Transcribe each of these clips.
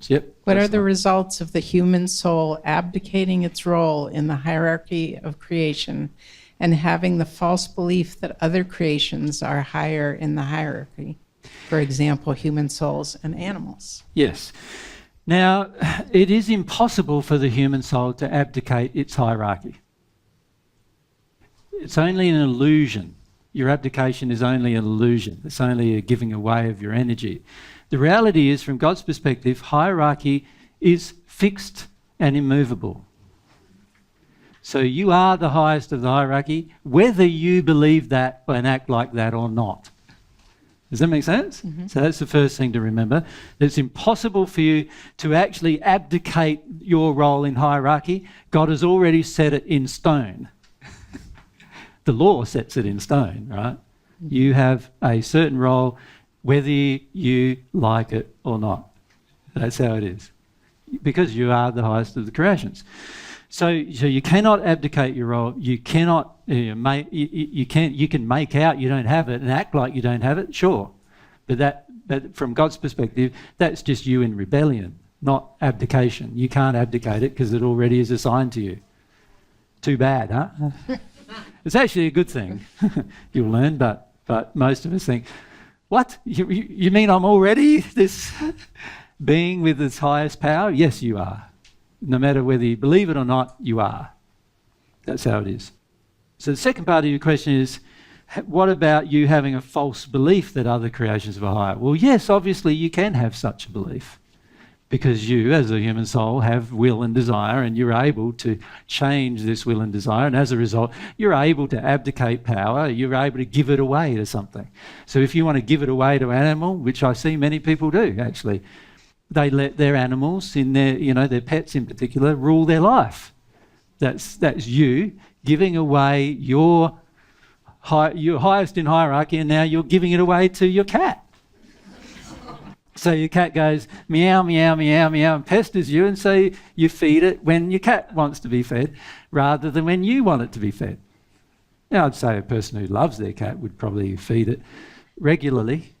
Yep. What are that's the right. results of the human soul abdicating its role in the hierarchy of creation and having the false belief that other creations are higher in the hierarchy? For example, human souls and animals. Yes. Now, it is impossible for the human soul to abdicate its hierarchy. It's only an illusion. Your abdication is only an illusion. It's only a giving away of your energy. The reality is, from God's perspective, hierarchy is fixed and immovable. So you are the highest of the hierarchy, whether you believe that and act like that or not. Does that make sense? Mm-hmm. So that's the first thing to remember. It's impossible for you to actually abdicate your role in hierarchy. God has already set it in stone. The law sets it in stone, right? Mm-hmm. You have a certain role whether you like it or not. That's how it is. Because you are the highest of the creations. So you cannot abdicate your role. You cannot you can make out you don't have it and act like you don't have it, sure. But from God's perspective, that's just you in rebellion, not abdication. You can't abdicate it because it already is assigned to you. Too bad, huh? It's actually a good thing. You'll learn, but most of us think, what? You mean I'm already this being with its highest power? Yes, you are. No matter whether you believe it or not, you are. That's how it is. So the second part of your question is, what about you having a false belief that other creations are higher? Well, yes, obviously you can have such a belief because you, as a human soul, have will and desire, and you're able to change this will and desire, and as a result, you're able to abdicate power, you're able to give it away to something. So if you want to give it away to an animal, which I see many people do, actually, they let their animals, in their pets in particular, rule their life. That's you giving away your highest in hierarchy, and now you're giving it away to your cat. So your cat goes meow, meow, meow, meow, and pesters you, and so you feed it when your cat wants to be fed, rather than when you want it to be fed. Now, I'd say a person who loves their cat would probably feed it regularly,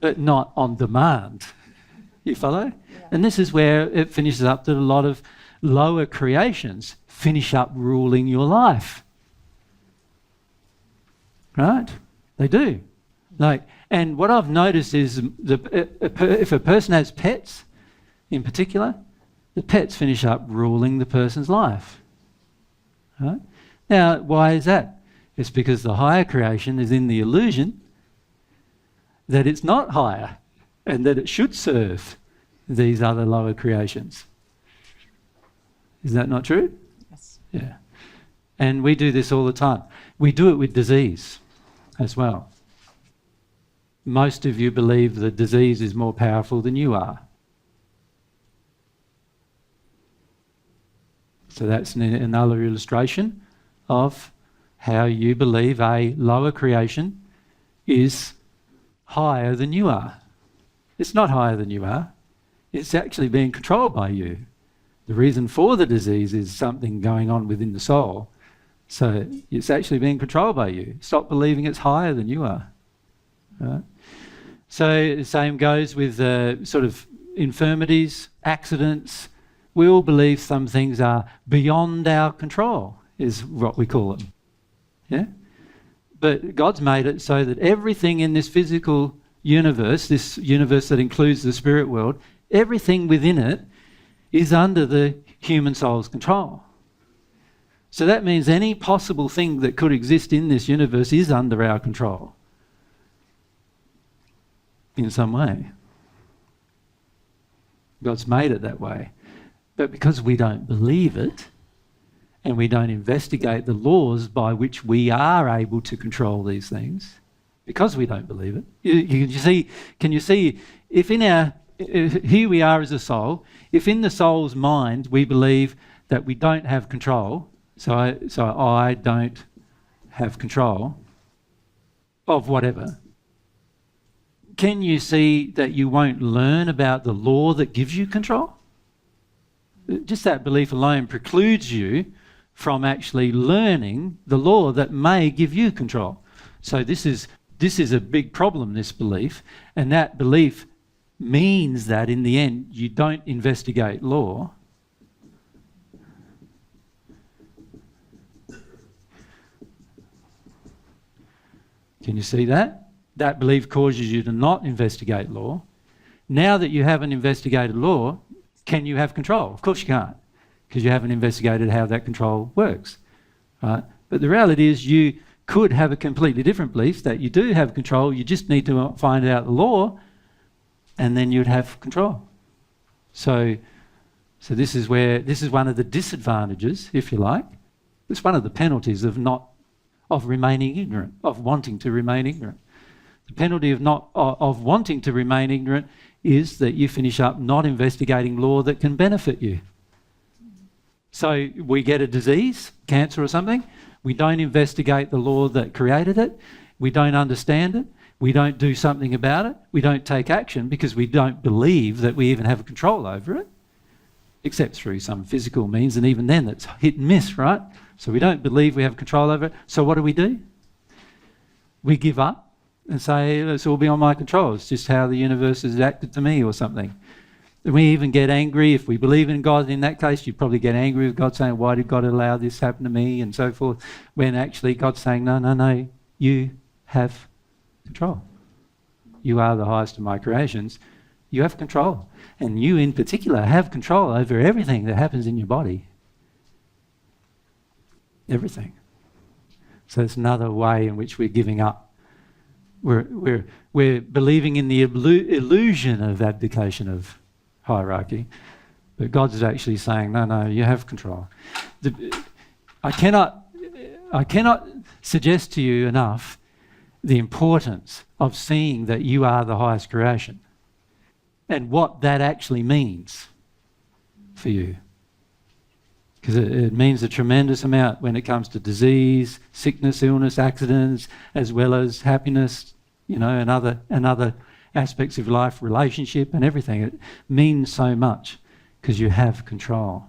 but not on demand. You follow? Yeah. And this is where it finishes up that a lot of lower creations finish up ruling your life. Right? They do. And what I've noticed is if a person has pets, in particular, the pets finish up ruling the person's life. Right? Now, why is that? It's because the higher creation is in the illusion that it's not higher and that it should serve these other lower creations. Is that not true? Yes. Yeah. And we do this all the time. We do it with disease as well. Most of you believe that disease is more powerful than you are. So that's another illustration of how you believe a lower creation is higher than you are. It's not higher than you are. It's actually being controlled by you. The reason for the disease is something going on within the soul. So it's actually being controlled by you. Stop believing it's higher than you are. Right? So the same goes with sort of infirmities, accidents. We all believe some things are beyond our control, is what we call them. Yeah? But God's made it so that everything in this physical universe, this universe that includes the spirit world, everything within it is under the human soul's control. So that means any possible thing that could exist in this universe is under our control in some way. God's made it that way. But because we don't believe it and we don't investigate the laws by which we are able to control these things, because we don't believe it, can you see if here we are as a soul, if in the soul's mind we believe that we don't have control, so I don't have control of whatever, can you see that you won't learn about the law that gives you control? Just that belief alone precludes you from actually learning the law that may give you control. So this is a big problem, this belief, and that belief means that in the end you don't investigate law. Can you see that? That belief causes you to not investigate law. Now that you haven't investigated law, can you have control? Of course you can't, because you haven't investigated how that control works. Right? But the reality is you could have a completely different belief that you do have control, you just need to find out the law, and then you'd have control. So this is one of the disadvantages, if you like. It's one of the penalties of remaining ignorant, of wanting to remain ignorant. The penalty of wanting to remain ignorant is that you finish up not investigating law that can benefit you. So we get a disease, cancer or something, we don't investigate the law that created it, we don't understand it, we don't do something about it, we don't take action because we don't believe that we even have control over it, except through some physical means, and even then it's hit and miss, right? So we don't believe we have control over it. So what do? We give up and say, it's all beyond my control. It's just how the universe has acted to me or something. And we even get angry. If we believe in God, in that case, you'd probably get angry with God saying, why did God allow this to happen to me, and so forth, when actually God's saying, no, you have control. You are the highest of my creations. You have control. And you in particular have control over everything that happens in your body. Everything. So it's another way in which we're giving up. We're believing in the illusion of abdication of hierarchy, but God's actually saying, no, you have control. I cannot suggest to you enough the importance of seeing that you are the highest creation and what that actually means for you. Because it means a tremendous amount when it comes to disease, sickness, illness, accidents, as well as happiness, and other aspects of life, relationship and everything. It means so much because you have control.